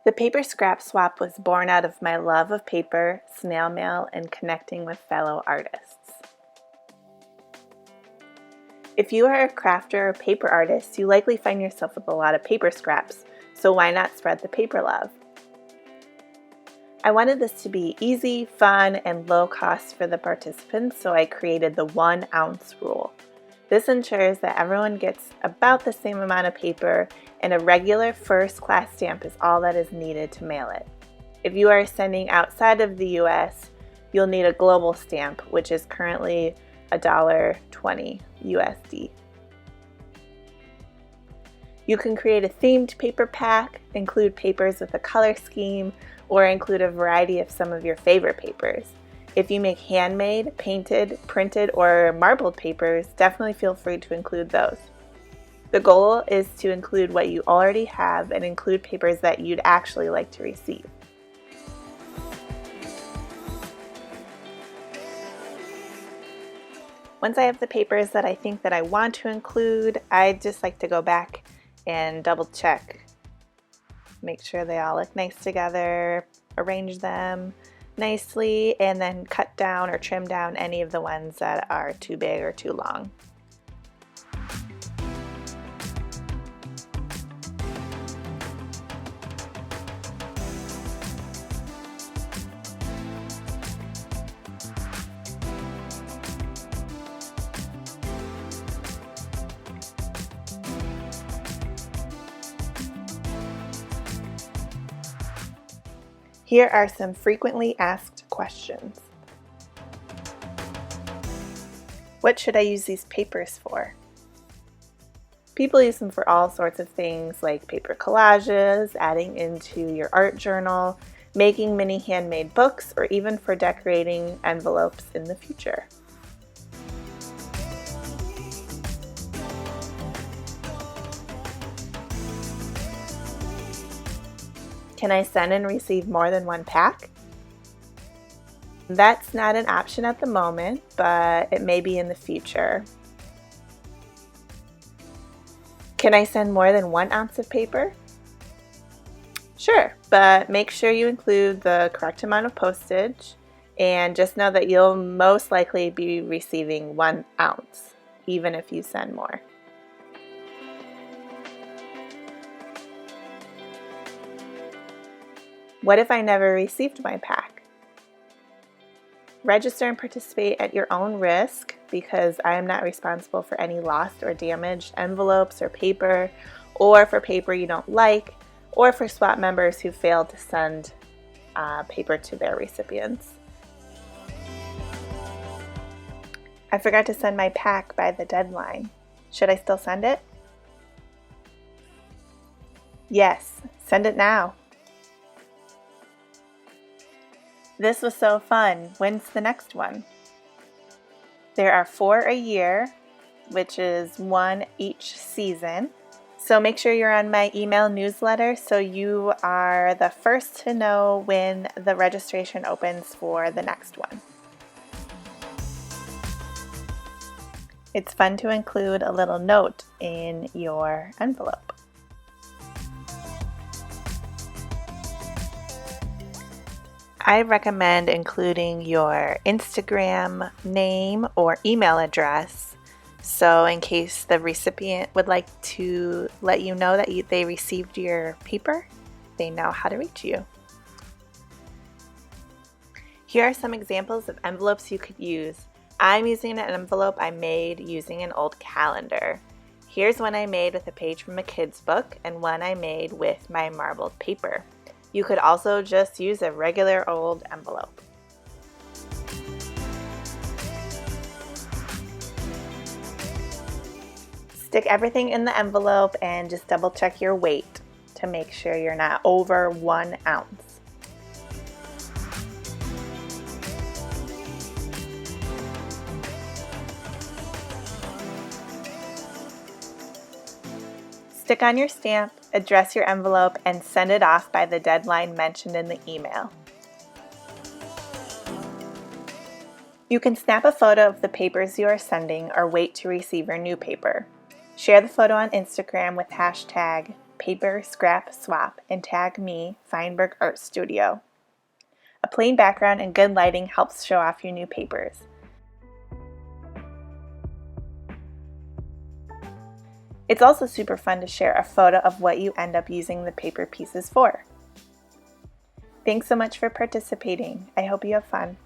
The paper scrap swap was born out of my love of paper, snail mail, and connecting with fellow artists. If you are a crafter or paper artist, you likely find yourself with a lot of paper scraps, so why not spread the paper love? I wanted this to be easy, fun, and low cost for the participants, so I created the 1 ounce rule. This ensures that everyone gets about the same amount of paper, and a regular first class stamp is all that is needed to mail it. If you are sending outside of the US, you'll need a global stamp, which is currently $1.20 USD. You can create a themed paper pack, include papers with a color scheme, or include a variety of some of your favorite papers. If you make handmade, painted, printed, or marbled papers, definitely feel free to include those. The goal is to include what you already have and include papers that you'd actually like to receive. Once I have the papers that I think that I want to include, I just like to go back and double check. Make sure they all look nice together, arrange them nicely, and then cut down or trim down any of the ones that are too big or too long. Here are some frequently asked questions. What should I use these papers for? People use them for all sorts of things like paper collages, adding into your art journal, making mini handmade books, or even for decorating envelopes in the future. Can I send and receive more than 1 pack? That's not an option at the moment, but it may be in the future. Can I send more than 1 ounce of paper? Sure, but make sure you include the correct amount of postage, and just know that you'll most likely be receiving 1 ounce, even if you send more. What if I never received my pack? Register and participate at your own risk, because I am not responsible for any lost or damaged envelopes or paper, or for paper you don't like, or for swap members who failed to send paper to their recipients. I forgot to send my pack by the deadline. Should I still send it? Yes, send it now. This was so fun. When's the next one? There are 4 a year, which is 1 each season. So make sure you're on my email newsletter so you are the first to know when the registration opens for the next one. It's fun to include a little note in your envelope. I recommend including your Instagram name or email address, so in case the recipient would like to let you know that they received your paper, they know how to reach you. Here are some examples of envelopes you could use. I'm using an envelope I made using an old calendar. Here's one I made with a page from a kid's book and one I made with my marbled paper. You could also just use a regular old envelope. Stick everything in the envelope and just double check your weight to make sure you're not over 1 ounce. Stick on your stamp, address your envelope, and send it off by the deadline mentioned in the email. You can snap a photo of the papers you are sending or wait to receive your new paper. Share the photo on Instagram with hashtag Paper Scrap Swap and tag me, Feinberg Art Studio. A plain background and good lighting helps show off your new papers. It's also super fun to share a photo of what you end up using the paper pieces for. Thanks so much for participating. I hope you have fun.